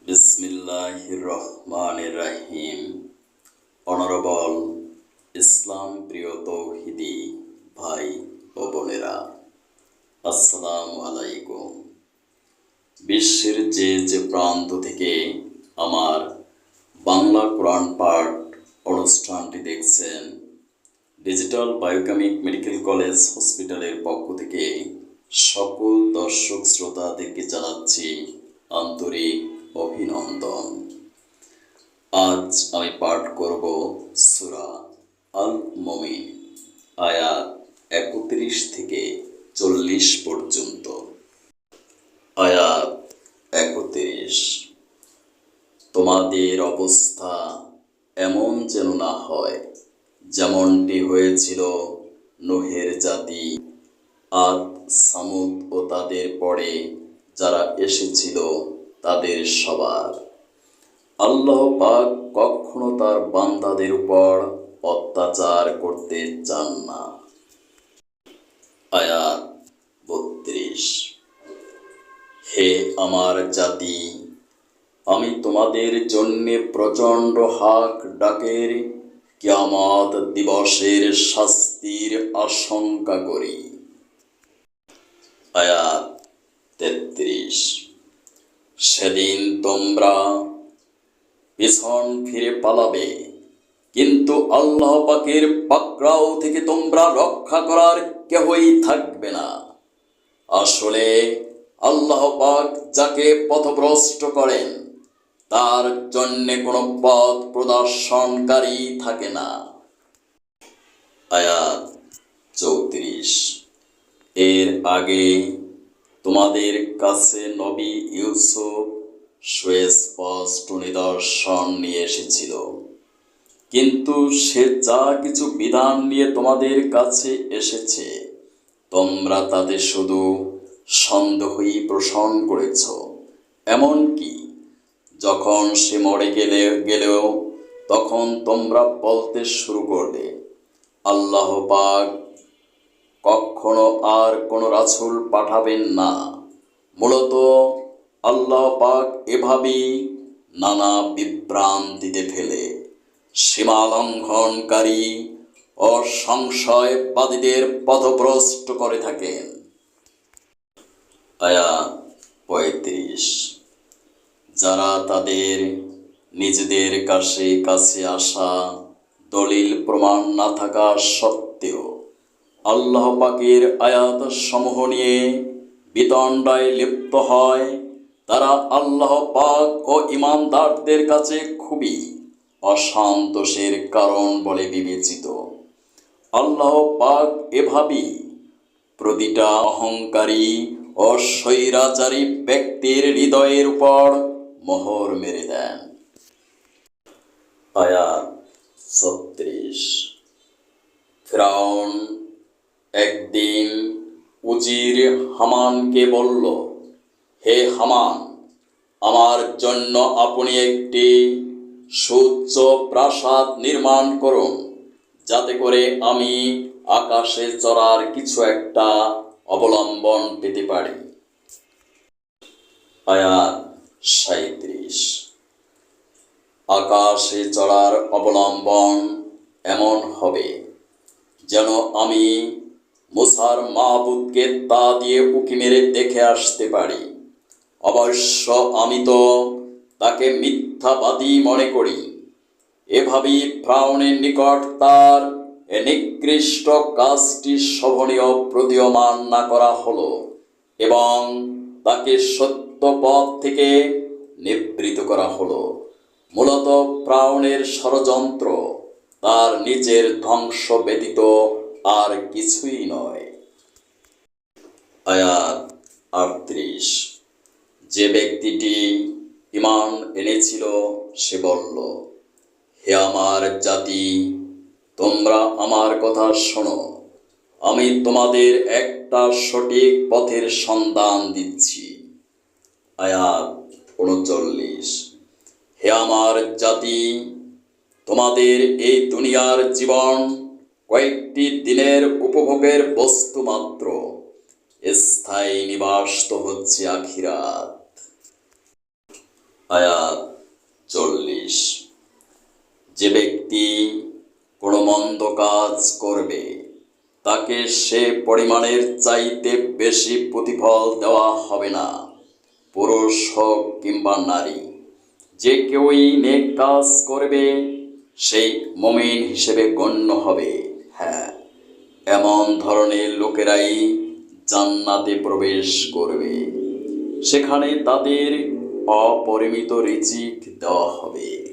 বিসমিল্লাহির রহমানির রহিম। অনারেবল ইসলাম প্রিয় তৌহিদি ভাই ও বোনেরা, আসসালামু আলাইকুম। বিশ্বের যে যে প্রান্ত থেকে আমার বাংলা কোরআন পাঠ অনুষ্ঠানটি দেখছেন, ডিজিটাল বায়োকেমিক মেডিকেল কলেজ হসপিটালের পক্ষ থেকে সকল দর্শক শ্রোতাদেরকে জানাচ্ছি আন্তরিক অভিনন্দন। আজ আমি পাঠ করব সূরা আল মুমিন, আয়াত 31 থেকে 40 পর্যন্ত। আয়াত 31। তোমাদের অবস্থা এমন যেন না হয় যেমনটি হয়েছিল নূহের জাতি, আদ, সামুদ ও তাদের পরে যারা এসেছিল তাদের সবার। আল্লাহ পাক কখনো তার বান্দাদের উপর অত্যাচার করতে চান না। আয়াত 32। হে আমার জাতি, আমি তোমাদের জন্যে প্রচণ্ড হাক ডাকের কিয়ামত দিবসের শাস্তির আশঙ্কা করি। আয়াত 33। সেদিন তোমরা পিছন ফিরে পালাবে, কিন্তু আল্লাহ পাকের পাকড়াও থেকে তোমরা রক্ষা করার কেহই থাকবে না। আসলে আল্লাহ পাক যাকে পথভ্রষ্ট করেন তার জন্যে কোনো পথ প্রদর্শনকারী থাকে না। আয়াত 34। এর আগে তোমাদের কাছে নবী ইউসুফ সুস্পষ্ট নিদর্শন নিয়ে এসেছিল, কিন্তু সে যা কিছু বিধান নিয়ে তোমাদের কাছে এসেছে তোমরা তাতে শুধু সন্দেহই পোষণ করেছ। এমনকি যখন সে মরে গেলেও তখন তোমরা বলতে শুরু করবে, আল্লাহ পাক কখনো আর কোনো রাসূল পাঠাবেন না। মূলত আল্লাহ পাক এভাবেই নানা বিভ্রান্তিতে ফেলে সীমা লঙ্ঘনকারী ও সংশয়বাদীদের পথভ্রষ্ট করে থাকেন। আয়াত 35। যারা তাদের নিজেদের কাছে আসা দলিল প্রমাণ না থাকা সত্ত্বেও আল্লাহ পাকের আয়াত সমূহ নিয়ে বিতণ্ডায় লিপ্ত হয়, তারা আল্লাহ পাক ও ঈমানদারদের কাছে খুবই অসন্তোষের কারণ বলে বিবেচিত। আল্লাহ পাক এভাবেই প্রতিটা অহংকারী ও স্বৈরাচারী ব্যক্তির হৃদয়ের উপর মোহর মেরে দেন। আয়াত 36। ফিরআউন একদিন উজির হামানকে বলল, হে হামান, আমার জন্য আপনি একটি সুউচ্চ প্রাসাদ নির্মাণ করুন, যাতে করে আমি আকাশে চড়ার কিছু একটা অবলম্বন পেতে পারি। আয়াত 37। আকাশে চড়ার অবলম্বন এমন হবে যেন আমি মুসার মাবুদকে তা দিয়ে উঁকি মেরে দেখে আসতে পারি। অবশ্য আমি তো তাকে মিথ্যাবাদী মনে করি। এভাবেই ফিরআউনের নিকট তার নিকৃষ্ট কাজটি শোভনীয় প্রতীয়মান না করা হলো এবং তাকে সত্য পথ থেকে নিবৃত করা হলো। মূলত ফিরআউনের ষড়যন্ত্র তার নিজের ধ্বংস ব্যতীত আর কিছুই নয়। আয়াত 38। যে ব্যক্তিটি ঈমান এনেছিল সে বলল, হে আমার জাতি, তোমরা আমার কথা শোনো, আমি তোমাদের একটা সঠিক পথের সন্ধান দিচ্ছি। আয়াত 39। হে আমার জাতি, তোমাদের এই দুনিয়ার জীবন কয়েকটি দিনের উপভোগের বস্তু মাত্র, স্থায়ী নিবাস তো হচ্ছে আখিরাত। আয়াত 40। যে ব্যক্তি কোনো মন্দ কাজ করবে তাকে সে পরিমাণের চাইতে বেশি প্রতিফল দেওয়া হবে না, পুরুষ হোক কিংবা নারী। যে কেউই নেক কাজ করবে সেই মুমিন হিসেবে গণ্য হবে। হ্যাঁ, এমন ধরনের লোকেরাই জান্নাতে প্রবেশ করবে, সেখানে তাদের অপরিমিত রিজিক দেওয়া হবে।